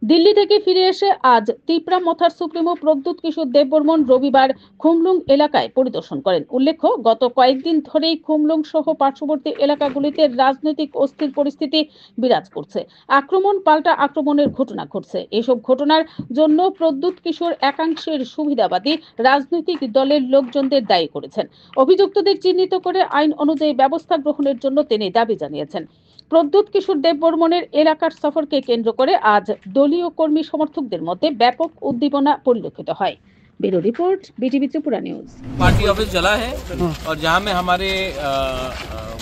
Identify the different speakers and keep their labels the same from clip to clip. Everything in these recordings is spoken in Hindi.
Speaker 1: দিল্লি থেকে ফিরে এসে আজ তিপ্রা মথার সুপ্রিমো প্রদ্যুৎ কিশোর দেববর্মন রবিবার খুমলুং এলাকায় পরিদর্শন করেন। উল্লেখ্য, গত কয়েকদিন ধরেই খুমলুং সহ পার্শ্ববর্তী এলাকাগুলিতে রাজনৈতিক অস্থির পরিস্থিতি বিরাজ করছে। আক্রমণ পাল্টা আক্রমণের ঘটনা ঘটছে। এসব ঘটনার জন্য প্রদ্যুৎ কিশোর একাংশের সুবিধাবাদী রাজনৈতিক দলের লোকজনদের দায়ী করেছেন। অভিযুক্তদের চিহ্নিত করে আইন অনুযায়ী ব্যবস্থা গ্রহণের জন্য তিনি দাবি জানিয়েছেন। প্রদ্যুৎ কিশোর দেববর্মনের এলাকার সফরকে কেন্দ্র করে আজ দলীয় কর্মী সমর্থকদের মধ্যে ব্যাপক উদ্দীপনা পরিলক্ষিত হয়। Bureau report BTV Tripura news.
Speaker 2: Party office जला है और जहां में हमारे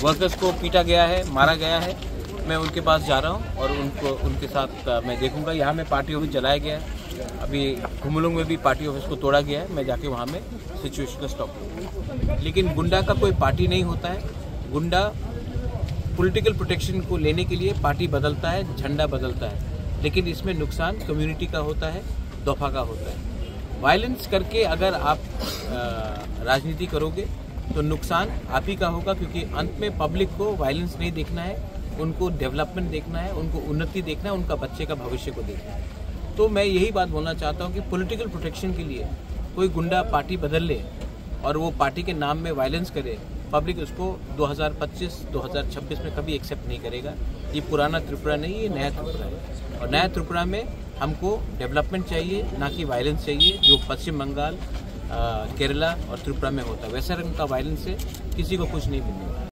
Speaker 2: वर्कर्स को पीटा गया है, मारा गया है, मैं उनके पास जा रहा हूं और उनके साथ मैं देखूंगा। यहां में पार्टी ऑफिस जलाया गया है, अभी खुमलुंग में भी पार्टी ऑफिस को तोड़ा गया है। मैं जाके वहां में सिचुएशन को स्टॉप करूंगा। लेकिन गुंडा का कोई पार्टी नहीं होता है। गुंडा पॉलिटिकल प्रोटेक्शन को लेने के लिए पार्टी बदलता है, झंडा बदलता है, लेकिन इसमें नुकसान कम्युनिटी का होता है, दफा का होता है। वायलेंस करके अगर आप राजनीति करोगे तो नुकसान आप ही का होगा, क्योंकि अंत में पब्लिक को वायलेंस नहीं देखना है, उनको डेवलपमेंट देखना है, उनको उन्नति देखना है, उनका बच्चे का भविष्य को देखना है। तो मैं यही बात बोलना चाहता हूँ कि पॉलिटिकल प्रोटेक्शन के लिए कोई गुंडा पार्टी बदल ले और वो पार्टी के नाम में वायलेंस करे, पब्लिक उसको 2025-2026 में कभी एक्सेप्ट नहीं करेगा। ये पुराना त्रिपुरा नहीं, ये नया त्रिपुरा है। और नया त्रिपुरा में हमको डेवलपमेंट चाहिए, ना कि वायलेंस चाहिए, जो पश्चिम बंगाल, केरला और त्रिपुरा में होता है। वैसा रंग का वायलेंस से किसी को कुछ नहीं मिलेगा।